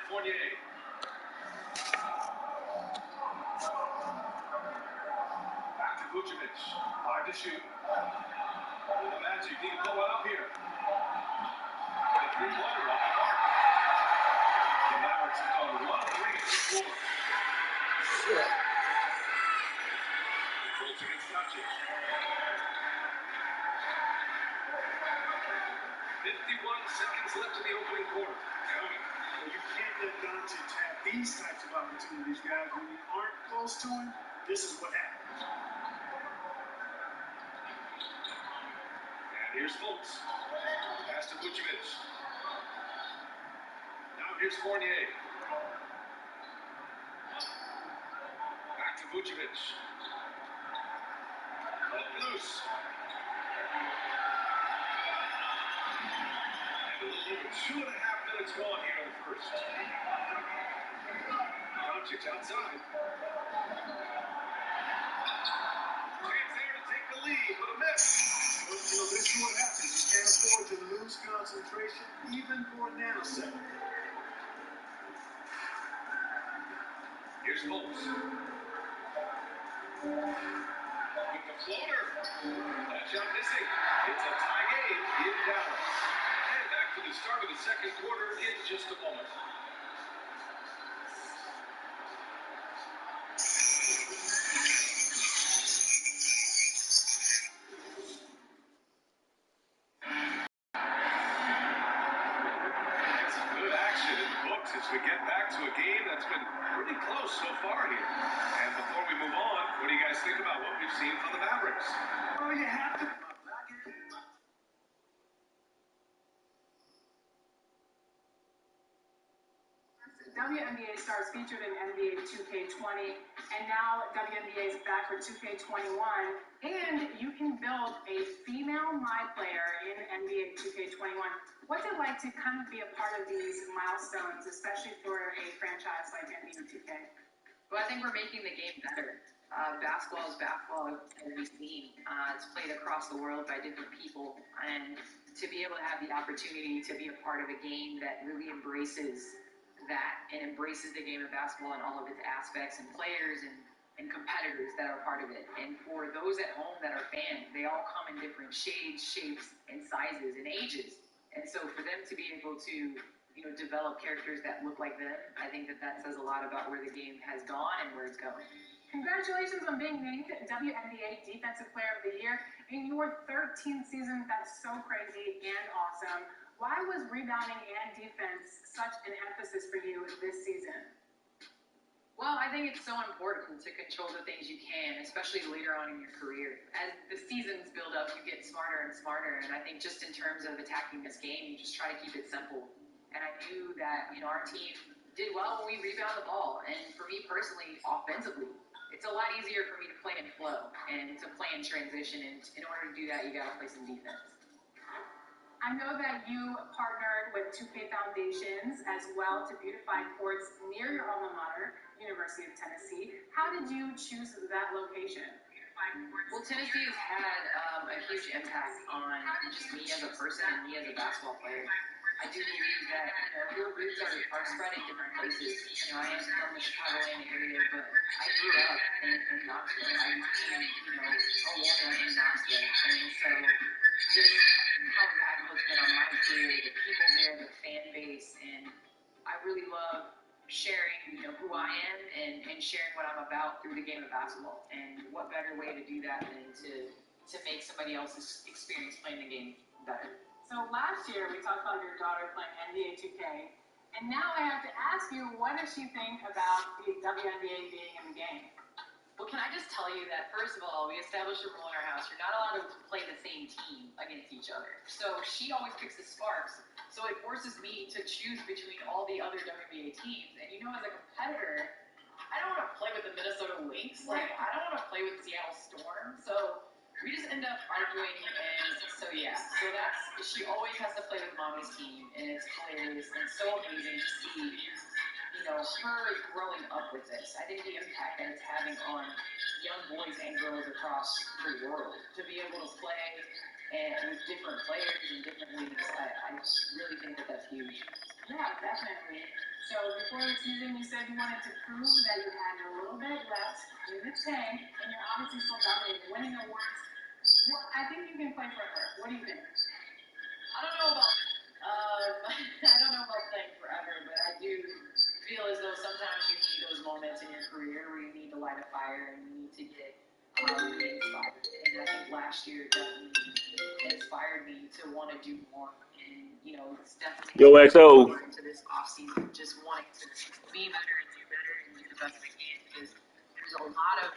Fournier. Back to Vucevic. 5 to shoot. The Magic need to pull one up here. The three-pointer off the mark. The Mavericks have gone 1 of 3 to score. Colts against Doncic. 51 seconds left in the opening quarter. Well, you can't let Doncic have these types of opportunities, guys. When you aren't close to him, this is what happens. And here's Fultz. Pass to Vucevic. Now here's Fournier. Back to Vucevic. Up loose. And a little over 2.5 minutes gone here in the first. Doncic outside. Chance there to take the lead, but a miss. Well, this is what happens. You can't afford to lose concentration, even for a nanosecond. Here's Fultz. With the floater. That shot missing. It's a tie game in Dallas. And back to the start of the second quarter in just a moment. Some good action in the books as we get back to a game that's been pretty close so far here. And before we move on, what do you guys think about what we've seen from the Mavericks? Well, you have to. WNBA stars featured in NBA 2K20, and now WNBA is back for 2K21, and you can build a female My Player in NBA 2K21. What's it like to kind of be a part of these milestones, especially for a franchise like NBA 2K? Well, I think we're making the game better. Basketball is basketball, as we've seen. It's played across the world by different people, and to be able to have the opportunity to be a part of a game that really embraces that and embraces the game of basketball and all of its aspects and players and competitors that are part of it. And for those at home that are fans, they all come in different shades, shapes, and sizes and ages. And so for them to be able to, develop characters that look like them, I think that says a lot about where the game has gone and where it's going. Congratulations on being named WNBA Defensive Player of the Year in your 13th season. That's so crazy and awesome. Why was rebounding and defense such an emphasis for you this season? Well, I think it's so important to control the things you can, especially later on in your career. As the seasons build up, you get smarter and smarter. And I think just in terms of attacking this game, you just try to keep it simple. And I knew that, our team did well when we rebound the ball. And for me personally, offensively, it's a lot easier for me to play in flow and to play in transition. And in order to do that, you got to play some defense. I know that you partnered with 2K Foundations as well to beautify courts near your alma mater, University of Tennessee. How did you choose that location? Well, Tennessee has had a huge impact on just me as a person and me as a basketball player. I do believe that your roots are spread in different places. I am from the Chicagoland area, but I grew up in Knoxville. I became, a woman in Knoxville. And so just how impactful it's been on my career, the people there, the fan base, and I really love sharing, who I am and sharing what I'm about through the game of basketball. And what better way to do that than to make somebody else's experience playing the game better. So last year we talked about your daughter playing NBA 2K, and now I have to ask you, what does she think about the WNBA being in the game? Well, can I just tell you that, first of all, we established a rule in our house. You're not allowed to play the same team against each other. So she always picks the Sparks. So it forces me to choose between all the other WNBA teams. And as a competitor, I don't want to play with the Minnesota Lynx. I don't want to play with Seattle Storm. So we just end up arguing. And so, she always has to play with mommy's team. And it's hilarious and so amazing to see her growing up with this. I think the impact that it's having on young boys and girls across the world to be able to play and with different players and different leagues, I really think that that's huge. Yeah, definitely. So before the season, you said you wanted to prove that you had a little bit left in the tank, and you're obviously still dominating, winning awards. Well, I think you can play forever. What do you think? I don't know about I don't know about playing forever, but I do feel as though sometimes you need those moments in your career where you need to light a fire and you need to get re-inspired. And I think last year definitely inspired me to want to do more. And it's definitely Yo, XO. into this off season, just wanting to be better and do the best I can because there's a lot of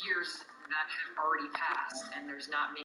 years that have already passed, and there's not many.